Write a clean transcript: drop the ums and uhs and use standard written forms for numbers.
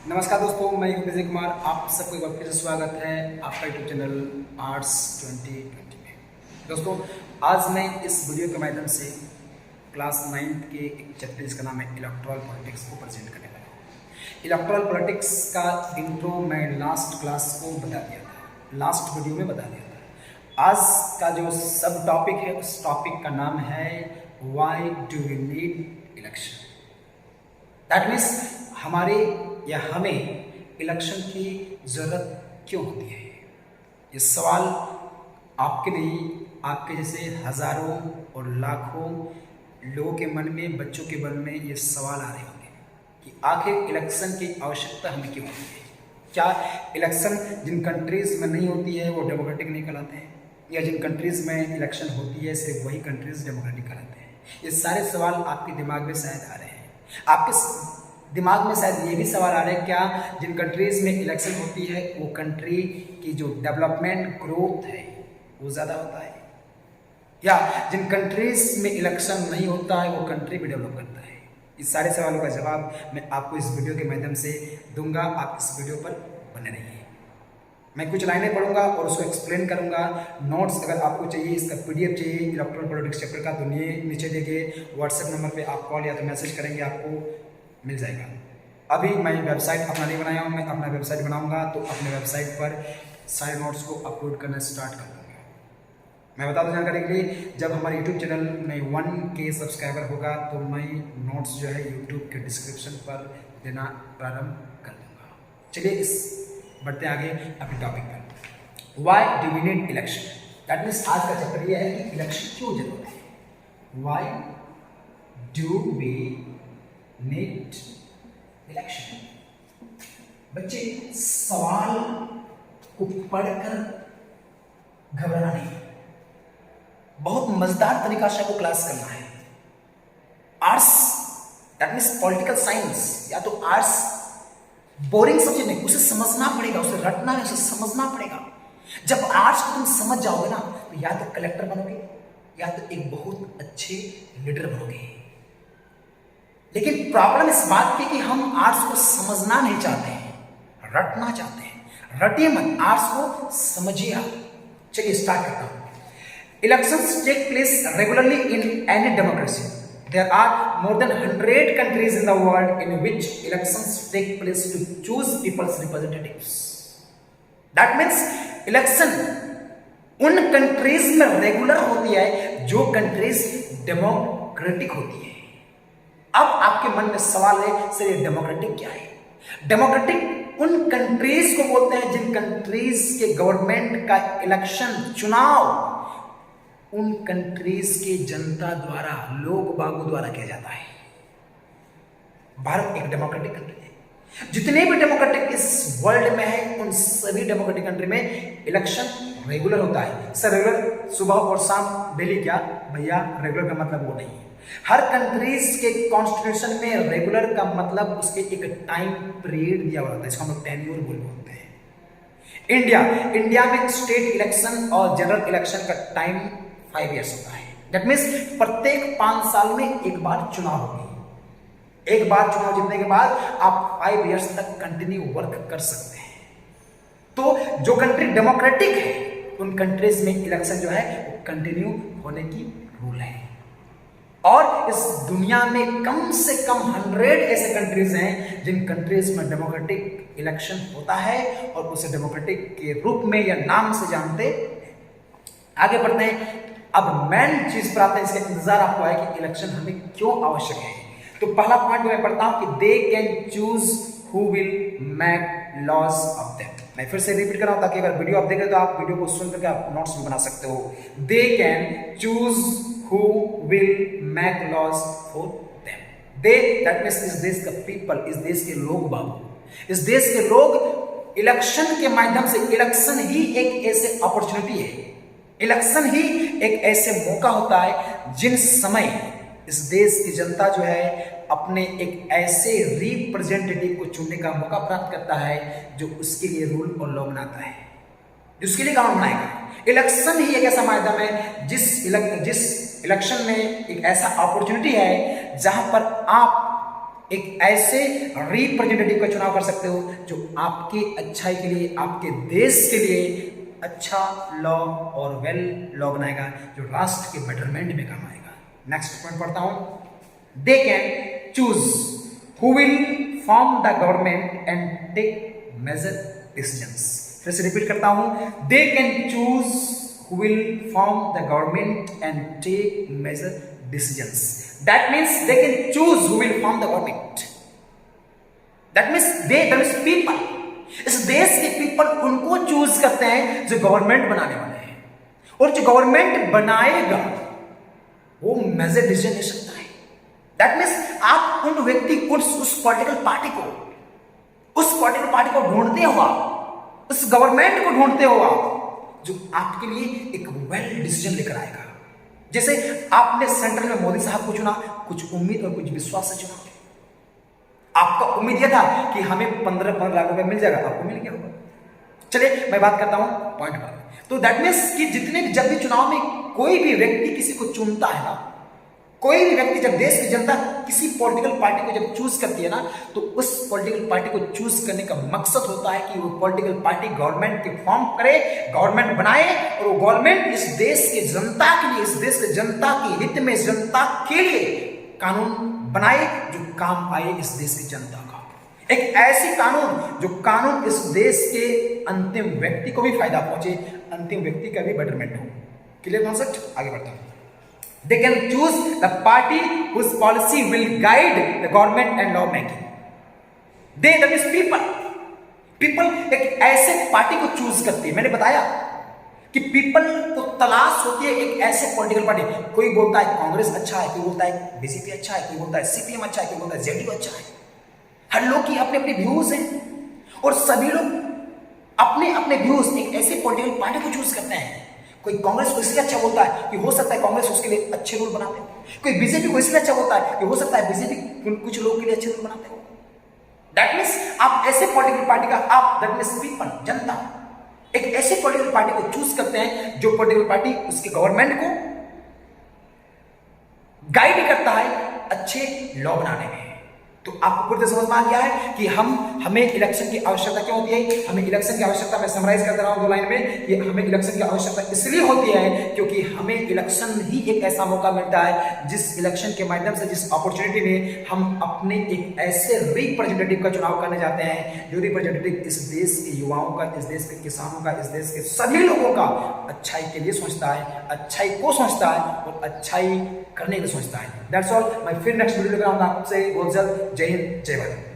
नमस्कार दोस्तों, मैं हूं विजय कुमार। आप सबको एक बार फिर से स्वागत है आपका यूट्यूब चैनल आर्ट्स 2020 में। दोस्तों, आज मैं इस वीडियो के माध्यम से क्लास 9th के एक चैप्टर जिसका नाम है इलेक्टोरल पॉलिटिक्स को प्रेजेंट करने वाला हूँ। इलेक्टोरल पॉलिटिक्स का इंट्रो मैं लास्ट क्लास को बता दिया था, लास्ट वीडियो में बता दिया था। आज का जो सब टॉपिक है उस टॉपिक का नाम है why do we need election. That means हमारे या हमें इलेक्शन की ज़रूरत क्यों होती है। ये सवाल आपके नहीं, आपके जैसे हज़ारों और लाखों लोगों के मन में, बच्चों के मन में ये सवाल आ रहे होंगे कि आखिर इलेक्शन की आवश्यकता हमें क्यों होती है। क्या इलेक्शन जिन कंट्रीज़ में नहीं होती है वो डेमोक्रेटिक नहीं कहलाते हैं, या जिन कंट्रीज़ में इलेक्शन होती है सिर्फ वही कंट्रीज़ डेमोक्रेटिक कहलाते हैं। ये सारे सवाल आपके दिमाग में शायद आ रहे हैं। आपके दिमाग में शायद ये भी सवाल आ रहा है, क्या जिन कंट्रीज़ में इलेक्शन होती है वो कंट्री की जो डेवलपमेंट ग्रोथ है वो ज़्यादा होता है, या जिन कंट्रीज़ में इलेक्शन नहीं होता है वो कंट्री भी डेवलप करता है। इस सारे सवालों का जवाब मैं आपको इस वीडियो के माध्यम से दूंगा। आप इस वीडियो पर बने रहिए। मैं कुछ लाइनें पढ़ूंगा और उसको एक्सप्लेन करूंगा। नोट्स अगर आपको चाहिए, इसका PDF चाहिए इलेक्टोरल पॉलिटिक्स चैप्टर का, तो नीचे देखिए व्हाट्सएप नंबर पे आप कॉल या तो मैसेज करेंगे, आपको मिल जाएगा। अभी मैं वेबसाइट अपना नहीं बनाया हूँ, मैं अपना वेबसाइट बनाऊंगा तो अपने वेबसाइट पर सारे नोट्स को अपलोड करना स्टार्ट कर दूँगा। मैं बता दूँ जानकारी के लिए, जब हमारे यूट्यूब चैनल में 1K सब्सक्राइबर होगा तो मैं नोट्स जो है यूट्यूब के डिस्क्रिप्शन पर देना प्रारंभ कर दूँगा। चलिए इस बढ़ते आगे अपने टॉपिक पर। Why do we need election. That means आज का चैप्टर यह है कि इलेक्शन क्यों जरूरत है। Why do we need election. बच्चे, सवाल को पढ़कर घबराना नहीं, बहुत मजेदार तरीका से आपको क्लास करना है। Arts that means political science या तो आर्ट्स बोरिंग सब्जेक्ट नहीं, उसे समझना पड़ेगा, उसे रटना है, उसे समझना पड़ेगा। जब आर्ट्स को तुम समझ जाओगे ना तो या तो कलेक्टर बनोगे या तो एक बहुत अच्छे लीडर बनोगे। लेकिन प्रॉब्लम इस बात की कि हम आर्ट्स को समझना नहीं चाहते हैं, रटना चाहते हैं। रटिए मत, आर्ट्स को समझिए आप। चलिए स्टार्ट करता हूं। Elections take place regularly in any democracy. There are more than 100 countries in the world in which elections take place to choose people's representatives. That means election उन कंट्रीज में रेगुलर होती है जो कंट्रीज डेमोक्रेटिक होती है। अब आपके मन में सवाल है, सर ये डेमोक्रेटिक क्या है? डेमोक्रेटिक उन कंट्रीज को बोलते हैं जिन कंट्रीज के गवर्नमेंट का इलेक्शन, चुनाव उन कंट्रीज के जनता द्वारा, लोग बागों द्वारा किया जाता है। भारत एक डेमोक्रेटिक कंट्री है। जितने भी डेमोक्रेटिक इस वर्ल्ड में है उन सभी डेमोक्रेटिक कंट्री में इलेक्शन रेगुलर होता है। सर रेगुलर सुबह और शाम डेली क्या? भैया रेगुलर का मतलब वो नहीं है। हर कंट्रीज के कॉन्स्टिट्यूशन में रेगुलर का मतलब उसके एक टाइम पीरियड दिया हुआ होता है, इसको हम लोग टेन्योर बोलते हैं। इंडिया में स्टेट इलेक्शन और जनरल इलेक्शन का टाइम 5 ईयर्स होता है। दैट मीन्स प्रत्येक 5 साल में एक बार चुनाव होगी। एक बार चुनाव जीतने के बाद आप 5 ईयर्स तक कंटिन्यू वर्क कर सकते हैं। तो जो कंट्री डेमोक्रेटिक है उन कंट्रीज में इलेक्शन जो है वो कंटिन्यू होने की रूल है। और इस दुनिया में कम से कम 100 ऐसे कंट्रीज हैं जिन कंट्रीज में डेमोक्रेटिक इलेक्शन होता है और उसे डेमोक्रेटिक के रूप में या नाम से जानते हैं। आगे बढ़ते हैं। अब मेन चीज पर आते हैं, इसका इंतजार आपको है कि इलेक्शन हमें क्यों आवश्यक है। तो पहला पॉइंट मैं पढ़ता हूं कि they can choose who will make laws of them. मैं फिर से रिपीट कर रहा हूं ताकि अगर वीडियो आप देख रहे तो आप वीडियो को सुन करके आप नोट्स भी बना सकते हो। They can choose who will make laws for them. They that means इस देश का पीपल, इस देश के लोग बाबू, इस देश के लोग इलेक्शन के माध्यम से, इलेक्शन ही एक ऐसे अपॉर्चुनिटी है, इलेक्शन ही एक ऐसे मौका होता है जिन समय इस देश की जनता जो है अपने एक ऐसे रिप्रेजेंटेटिव को चुनने का मौका प्राप्त करता है जो उसके लिए रूल और लॉ बनाता है, जिसके लिए कानून बनाएगा। इलेक्शन ही एक ऐसा माध्यम है जिस इलेक्शन में एक ऐसा अपॉर्चुनिटी है जहां पर आप एक ऐसे रिप्रेजेंटेटिव का चुनाव कर सकते हो जो आपके अच्छाई के लिए, आपके देश के लिए अच्छा लॉ और वेल लॉ बनाएगा, जो राष्ट्र के बेटरमेंट में काम आएगा। नेक्स्ट पॉइंट पढ़ता हूं, they can choose who will form the government and take major decisions. फिर से रिपीट करता हूं, they can choose who will form the government and take major decisions. That means they can choose who will form the government. That means that means people. इस देश के people उनको choose करते हैं जो गवर्नमेंट बनाने वाले हैं, और जो गवर्नमेंट बनाएगा वो मेजर डिसीजन ले सकता है। दैट मीन्स आप उन व्यक्ति उस पॉलिटिकल पार्टी को ढूंढते हो, उस गवर्नमेंट को ढूंढते हो जो आपके लिए एक वेल डिसीजन लेकर आएगा। जैसे आपने सेंट्रल में मोदी साहब को चुना, कुछ उम्मीद और कुछ विश्वास से चुना। आपका उम्मीद यह था कि हमें 15 लाख रुपए मिल जाएगा, आपको मिल गया होगा। चलिए मैं बात करता हूं पॉइंट पर। तो दैट मीन्स कि जितने जब भी चुनाव में कोई भी व्यक्ति किसी को चुनता है ना, कोई भी व्यक्ति जब देश की जनता किसी पॉलिटिकल पार्टी को जब चूज करती है ना, तो उस पॉलिटिकल पार्टी को चूज करने का मकसद होता है कि वो पॉलिटिकल पार्टी गवर्नमेंट के फॉर्म करे, गवर्नमेंट बनाए, और वो गवर्नमेंट इस देश के जनता के लिए, इस देश के जनता के हित में, जनता के लिए कानून बनाए जो काम आए इस देश की जनता का। एक ऐसी कानून जो कानून इस देश के अंतिम व्यक्ति को भी फायदा पहुंचे, अंतिम व्यक्ति का भी बेटरमेंट हो। Clear concept? आगे बढ़ता हूं। They can choose the party whose policy will guide the government and law making. They, that is people. People एक ऐसे पार्टी को चूज करती है। मैंने बताया कि पीपल को तलाश होती है एक ऐसे पॉलिटिकल पार्टी। कोई बोलता है कांग्रेस अच्छा है, कोई बोलता है बीजेपी अच्छा है, कोई बोलता है सीपीएम अच्छा है, कोई बोलता है जेडीयू अच्छा है। हर लोग की अपने अपने व्यूज हैं, और सभी लोग अपने अपने व्यूज एक ऐसे पॉलिटिकल पार्टी को चूज करते हैं। कोई कांग्रेस को इसलिए अच्छा बोलता है कि हो सकता है कांग्रेस उसके लिए अच्छे रूल बनाते हो, कोई बीजेपी को इसलिए अच्छा बोलता है कि हो सकता है बीजेपी कुछ लोगों के लिए अच्छे रूल बनाते हो। दैट मीन्स आप ऐसे पॉलिटिकल पार्टी का, आप दैट मीन्स पीपल, जनता, एक ऐसे पॉलिटिकल पार्टी को चूज करते हैं जो पॉलिटिकल पार्टी उसके गवर्नमेंट को गाइड करता है अच्छे लॉ बनाने में। तो आपको पूरी तरह समझ में आ गया है कि हमें इलेक्शन की आवश्यकता क्यों होती है। हमें इलेक्शन की आवश्यकता, मैं समराइज कर दे रहा हूं 2 लाइन में, कि हमें इलेक्शन की आवश्यकता इसलिए होती है क्योंकि हमें इलेक्शन ही एक ऐसा मौका मिलता है जिस इलेक्शन के माध्यम से, जिस अपॉर्चुनिटी में हम अपने एक ऐसे रिप्रेजेंटेटिव का चुनाव करने जाते हैं जो रिप्रेजेंटेटिव इस देश के युवाओं का, इस देश के किसानों का, इस देश के सभी लोगों का अच्छाई के लिए सोचता है, अच्छाई को सोचता है और अच्छाई करने को सोचता है। That's all. मैं फिर नेक्स्ट वीडियो लेकर आऊंगा आपसे बहुत जल्द। जय हिंद, जय भारत।